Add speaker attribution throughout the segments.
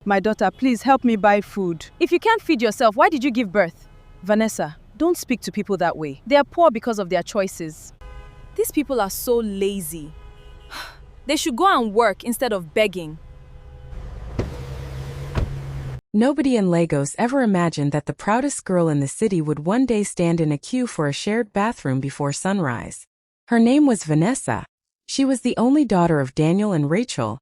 Speaker 1: My daughter, please help me buy food.
Speaker 2: If you can't feed yourself, why did you give birth?
Speaker 1: Vanessa, don't speak to people that way.
Speaker 2: They are poor because of their choices. These people are so lazy. They should go and work instead of begging.
Speaker 3: Nobody in Lagos ever imagined that the proudest girl in the city would one day stand in a queue for a shared bathroom before sunrise. Her name was Vanessa. She was the only daughter of Daniel and Rachel,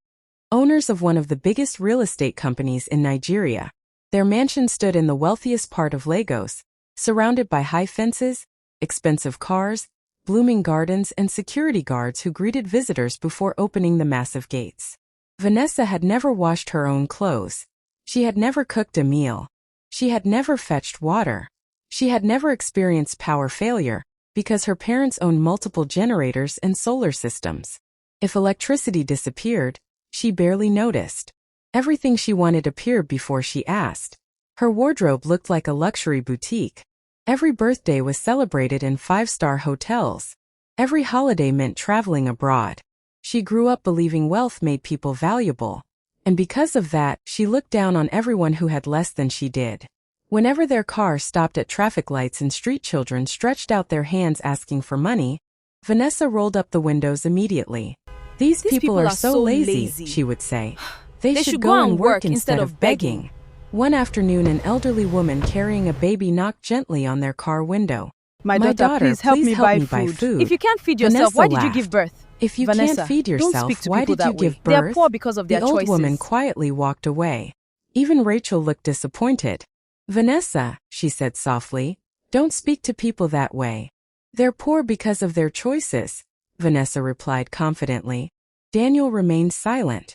Speaker 3: owners of one of the biggest real estate companies in Nigeria. Their mansion stood in the wealthiest part of Lagos, surrounded by high fences, expensive cars, blooming gardens, and security guards who greeted visitors before opening the massive gates. Vanessa had never washed her own clothes. She had never cooked a meal. She had never fetched water. She had never experienced power failure, because her parents owned multiple generators and solar systems. If electricity disappeared, she barely noticed. Everything she wanted appeared before she asked. Her wardrobe looked like a luxury boutique. Every birthday was celebrated in five-star hotels. Every holiday meant traveling abroad. She grew up believing wealth made people valuable. And because of that, she looked down on everyone who had less than she did. Whenever their car stopped at traffic lights and street children stretched out their hands asking for money, Vanessa rolled up the windows immediately. These people are so lazy, she would say. They should go and work instead of begging. One afternoon, an elderly woman carrying a baby knocked gently on their car window.
Speaker 1: My daughter, please help me buy food.
Speaker 2: If you can't feed yourself,
Speaker 3: Vanessa
Speaker 2: why did you
Speaker 3: laughed.
Speaker 2: give birth?
Speaker 3: If you
Speaker 1: Vanessa,
Speaker 3: can't feed
Speaker 1: don't
Speaker 3: yourself,
Speaker 1: speak to
Speaker 3: why
Speaker 1: people
Speaker 3: did you
Speaker 1: that
Speaker 3: give
Speaker 1: way.
Speaker 3: birth?
Speaker 2: They are poor because of their
Speaker 3: The old
Speaker 2: choices.
Speaker 3: woman quietly walked away. Even Rachel looked disappointed. Vanessa, she said softly, don't speak to people that way. They're poor because of their choices, Vanessa replied confidently. Daniel remained silent.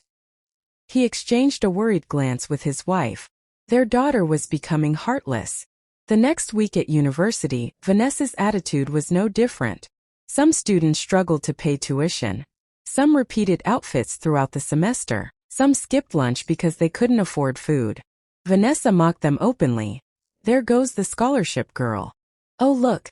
Speaker 3: He exchanged a worried glance with his wife. Their daughter was becoming heartless. The next week at university, Vanessa's attitude was no different. Some students struggled to pay tuition. Some repeated outfits throughout the semester. Some skipped lunch because they couldn't afford food. Vanessa mocked them openly. There goes the scholarship girl. Oh look,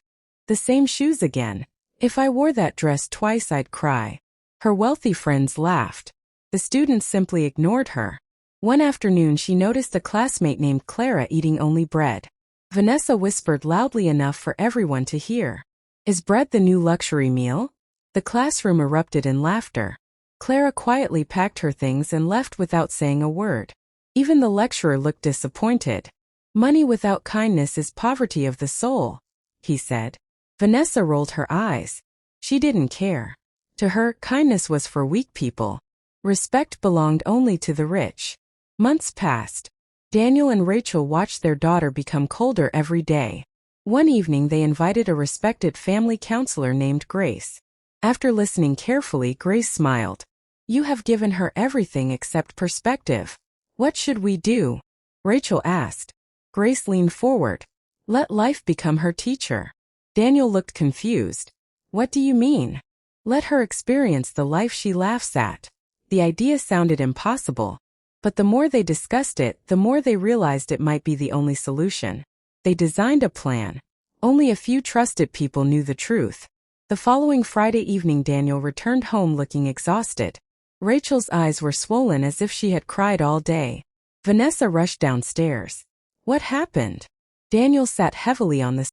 Speaker 3: the same shoes again. If I wore that dress twice I'd cry. Her wealthy friends laughed. The students simply ignored her. One afternoon she noticed a classmate named Clara eating only bread. Vanessa whispered loudly enough for everyone to hear. Is bread the new luxury meal? The classroom erupted in laughter. Clara quietly packed her things and left without saying a word. Even the lecturer looked disappointed. Money without kindness is poverty of the soul, he said. Vanessa rolled her eyes. She didn't care. To her, kindness was for weak people. Respect belonged only to the rich. Months passed. Daniel and Rachel watched their daughter become colder every day. One evening they invited a respected family counselor named Grace. After listening carefully, Grace smiled. You have given her everything except perspective. What should we do? Rachel asked. Grace leaned forward. Let life become her teacher. Daniel looked confused. What do you mean? Let her experience the life she laughs at. The idea sounded impossible. But the more they discussed it, the more they realized it might be the only solution. They designed a plan. Only a few trusted people knew the truth. The following Friday evening, Daniel returned home looking exhausted. Rachel's eyes were swollen as if she had cried all day. Vanessa rushed downstairs. What happened? Daniel sat heavily on the sofa.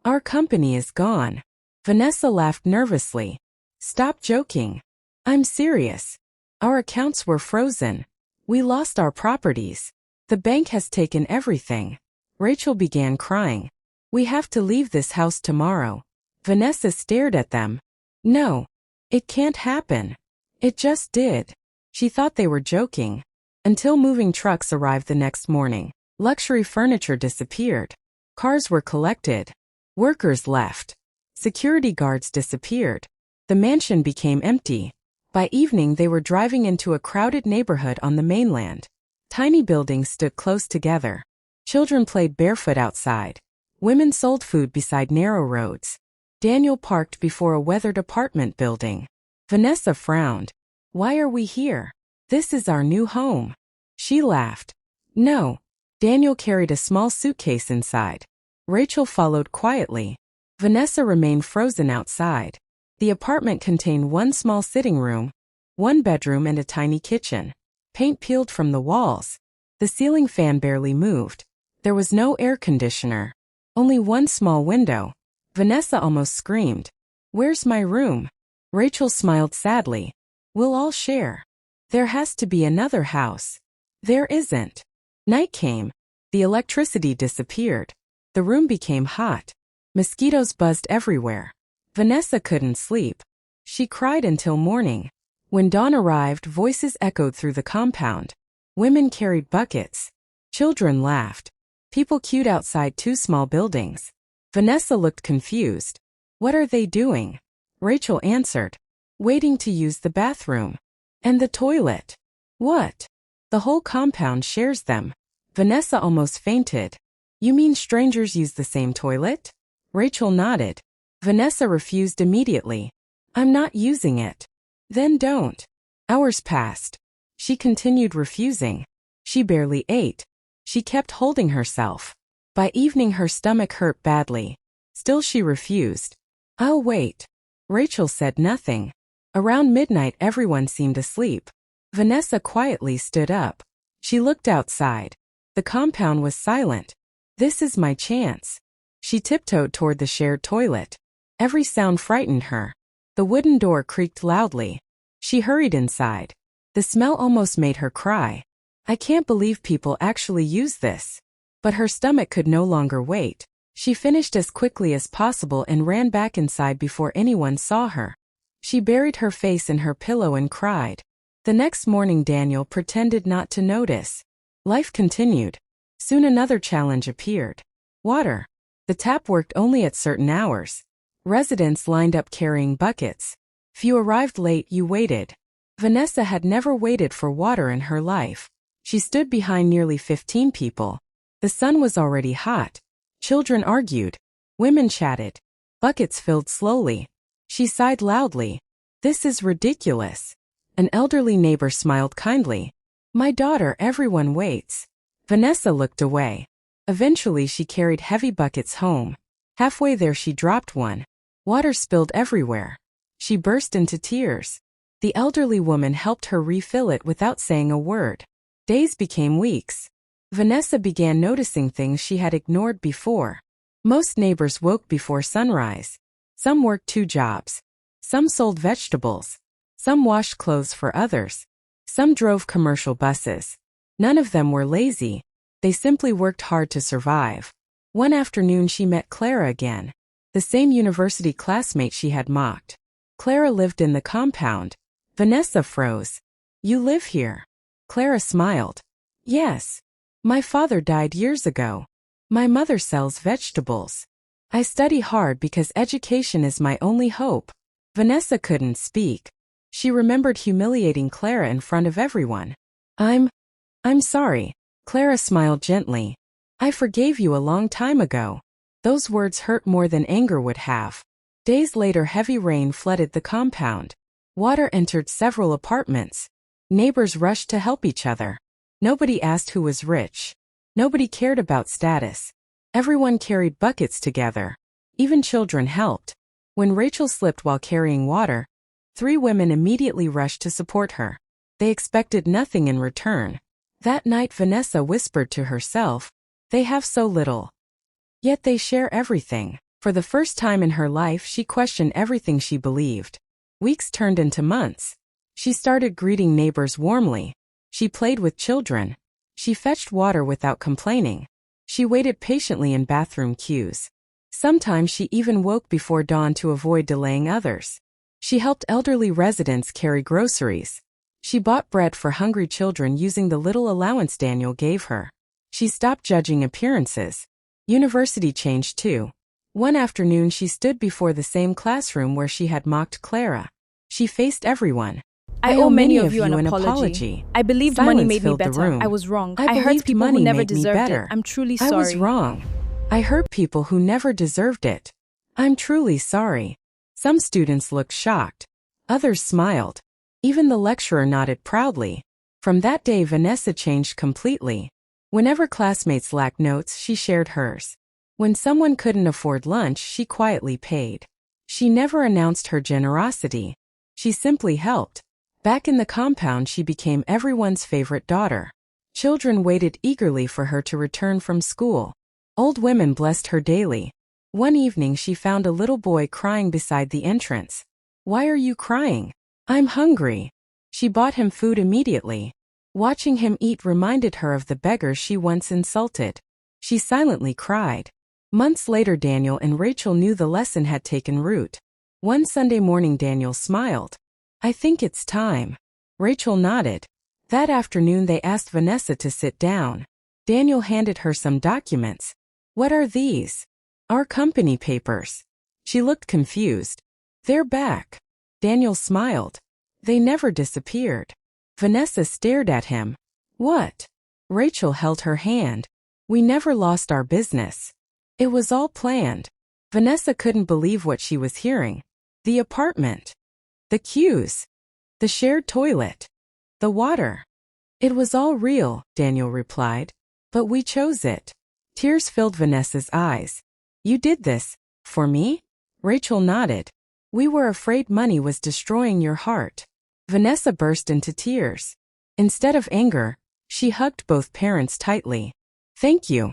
Speaker 3: Our company is gone. Vanessa laughed nervously. Stop joking. I'm serious. Our accounts were frozen. We lost our properties. The bank has taken everything. Rachel began crying. We have to leave this house tomorrow. Vanessa stared at them. No. It can't happen. It just did. She thought they were joking. Until moving trucks arrived the next morning. Luxury furniture disappeared. Cars were collected. Workers left. Security guards disappeared. The mansion became empty. By evening they were driving into a crowded neighborhood on the mainland. Tiny buildings stood close together. Children played barefoot outside. Women sold food beside narrow roads. Daniel parked before a weathered apartment building. Vanessa frowned. Why are we here? This is our new home. She laughed. No. Daniel carried a small suitcase inside. Rachel followed quietly. Vanessa remained frozen outside. The apartment contained one small sitting room, one bedroom and a tiny kitchen. Paint peeled from the walls. The ceiling fan barely moved. There was no air conditioner. Only one small window. Vanessa almost screamed. "Where's my room?" Rachel smiled sadly. "We'll all share. There has to be another house." There isn't. Night came. The electricity disappeared. The room became hot. Mosquitoes buzzed everywhere. Vanessa couldn't sleep. She cried until morning. When dawn arrived, voices echoed through the compound. Women carried buckets. Children laughed. People queued outside two small buildings. Vanessa looked confused. "What are they doing?" Rachel answered. "Waiting to use the bathroom. And the toilet." "What?" "The whole compound shares them." Vanessa almost fainted. "You mean strangers use the same toilet?" Rachel nodded. Vanessa refused immediately. "I'm not using it." "Then don't." Hours passed. She continued refusing. She barely ate. She kept holding herself. By evening her stomach hurt badly. Still she refused. "I'll wait." Rachel said nothing. Around midnight everyone seemed asleep. Vanessa quietly stood up. She looked outside. The compound was silent. "This is my chance." She tiptoed toward the shared toilet. Every sound frightened her. The wooden door creaked loudly. She hurried inside. The smell almost made her cry. "I can't believe people actually use this." But her stomach could no longer wait. She finished as quickly as possible and ran back inside before anyone saw her. She buried her face in her pillow and cried. The next morning Daniel pretended not to notice. Life continued. Soon another challenge appeared. Water. The tap worked only at certain hours. Residents lined up carrying buckets. If you arrived late, you waited. Vanessa had never waited for water in her life. She stood behind nearly 15 people. The sun was already hot. Children argued. Women chatted. Buckets filled slowly. She sighed loudly. "This is ridiculous." An elderly neighbor smiled kindly. "My daughter, everyone waits." Vanessa looked away. Eventually she carried heavy buckets home. Halfway there she dropped one. Water spilled everywhere. She burst into tears. The elderly woman helped her refill it without saying a word. Days became weeks. Vanessa began noticing things she had ignored before. Most neighbors woke before sunrise. Some worked 2 jobs. Some sold vegetables. Some washed clothes for others. Some drove commercial buses. None of them were lazy. They simply worked hard to survive. One afternoon she met Clara again. The same university classmate she had mocked. Clara lived in the compound. Vanessa froze. "You live here?" Clara smiled. "Yes. My father died years ago. My mother sells vegetables. I study hard because education is my only hope." Vanessa couldn't speak. She remembered humiliating Clara in front of everyone. I'm sorry." Clara smiled gently. "I forgave you a long time ago." Those words hurt more than anger would have. Days later heavy rain flooded the compound. Water entered several apartments. Neighbors rushed to help each other. Nobody asked who was rich. Nobody cared about status. Everyone carried buckets together. Even children helped. When Rachel slipped while carrying water, 3 women immediately rushed to support her. They expected nothing in return. That night Vanessa whispered to herself, "They have so little. Yet they share everything." For the first time in her life she questioned everything she believed. Weeks turned into months. She started greeting neighbors warmly. She played with children. She fetched water without complaining. She waited patiently in bathroom queues. Sometimes she even woke before dawn to avoid delaying others. She helped elderly residents carry groceries. She bought bread for hungry children using the little allowance Daniel gave her. She stopped judging appearances. University changed too. One afternoon she stood before the same classroom where she had mocked Clara. She faced everyone.
Speaker 2: I owe many of you an apology. I believed money made me better. I was wrong. I hurt people who never deserved it. I'm truly sorry.
Speaker 3: I was wrong. I hurt people who never deserved it. I'm truly sorry. Some students looked shocked. Others smiled. Even the lecturer nodded proudly. From that day Vanessa changed completely. Whenever classmates lacked notes, she shared hers. When someone couldn't afford lunch, she quietly paid. She never announced her generosity. She simply helped. Back in the compound, she became everyone's favorite daughter. Children waited eagerly for her to return from school. Old women blessed her daily. One evening she found a little boy crying beside the entrance. "Why are you crying?" "I'm hungry." She bought him food immediately. Watching him eat reminded her of the beggars she once insulted. She silently cried. Months later, Daniel and Rachel knew the lesson had taken root. One Sunday morning, Daniel smiled. "I think it's time." Rachel nodded. That afternoon they asked Vanessa to sit down. Daniel handed her some documents. "What are these?" "Our company papers." She looked confused. "They're back." Daniel smiled. "They never disappeared." Vanessa stared at him. "What?" Rachel held her hand. "We never lost our business. It was all planned." Vanessa couldn't believe what she was hearing. The apartment. The queues. The shared toilet. The water. "It was all real," Daniel replied. "But we chose it." Tears filled Vanessa's eyes. "You did this for me?" Rachel nodded. "We were afraid money was destroying your heart." Vanessa burst into tears. Instead of anger, she hugged both parents tightly. "Thank you.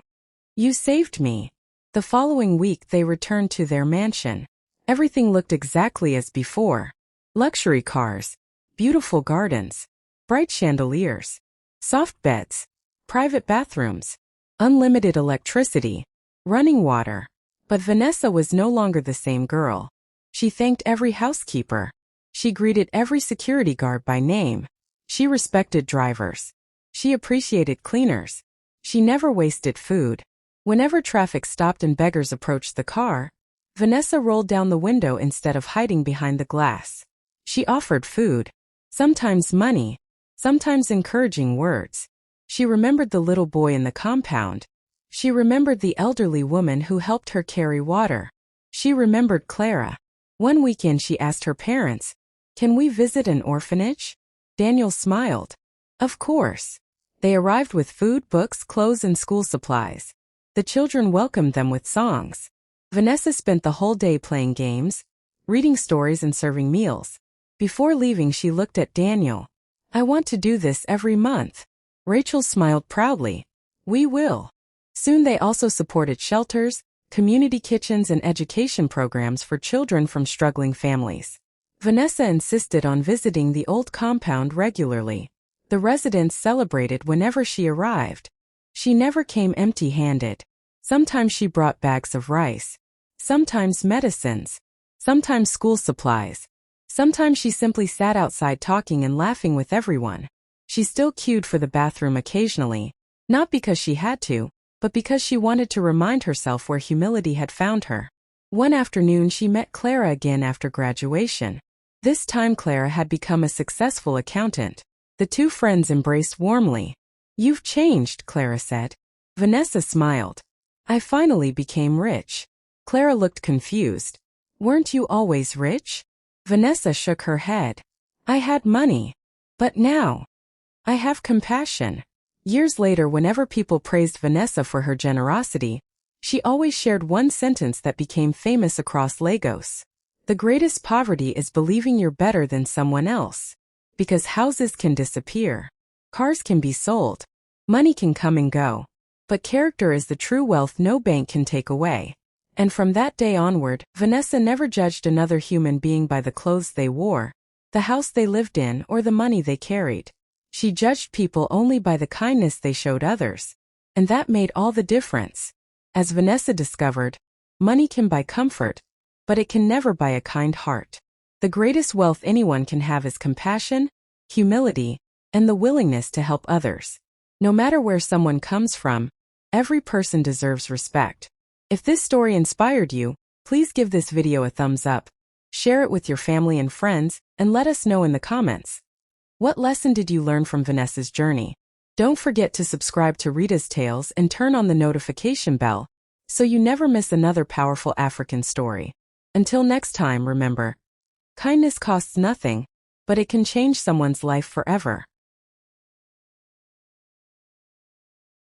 Speaker 3: You saved me." The following week they returned to their mansion. Everything looked exactly as before. Luxury cars, beautiful gardens, bright chandeliers, soft beds, private bathrooms, unlimited electricity, running water. But Vanessa was no longer the same girl. She thanked every housekeeper. She greeted every security guard by name. She respected drivers. She appreciated cleaners. She never wasted food. Whenever traffic stopped and beggars approached the car, Vanessa rolled down the window instead of hiding behind the glass. She offered food, sometimes money, sometimes encouraging words. She remembered the little boy in the compound. She remembered the elderly woman who helped her carry water. She remembered Clara. One weekend she asked her parents, "Can we visit an orphanage?" Daniel smiled. Of course. They arrived with food, books, clothes, and school supplies. The children welcomed them with songs. Vanessa spent the whole day playing games, reading stories, and serving meals. Before leaving, she looked at Daniel. "I want to do this every month." Rachel smiled proudly. "We will." Soon they also supported shelters, community kitchens, and education programs for children from struggling families. Vanessa insisted on visiting the old compound regularly. The residents celebrated whenever she arrived. She never came empty-handed. Sometimes she brought bags of rice. Sometimes medicines. Sometimes school supplies. Sometimes she simply sat outside talking and laughing with everyone. She still queued for the bathroom occasionally, not because she had to, but because she wanted to remind herself where humility had found her. One afternoon she met Clara again after graduation. This time Clara had become a successful accountant. The two friends embraced warmly. "You've changed," Clara said. Vanessa smiled. "I finally became rich." Clara looked confused. "Weren't you always rich?" Vanessa shook her head. "I had money. But now, I have compassion." Years later, whenever people praised Vanessa for her generosity, she always shared one sentence that became famous across Lagos. "The greatest poverty is believing you're better than someone else. Because houses can disappear. Cars can be sold. Money can come and go. But character is the true wealth no bank can take away." And from that day onward, Vanessa never judged another human being by the clothes they wore, the house they lived in, or the money they carried. She judged people only by the kindness they showed others. And that made all the difference. As Vanessa discovered, money can buy comfort, but it can never buy a kind heart. The greatest wealth anyone can have is compassion, humility, and the willingness to help others. No matter where someone comes from, every person deserves respect. If this story inspired you, please give this video a thumbs up, share it with your family and friends, and let us know in the comments. What lesson did you learn from Vanessa's journey? Don't forget to subscribe to Rita's Tales and turn on the notification bell, so you never miss another powerful African story. Until next time, remember, kindness costs nothing, but it can change someone's life forever.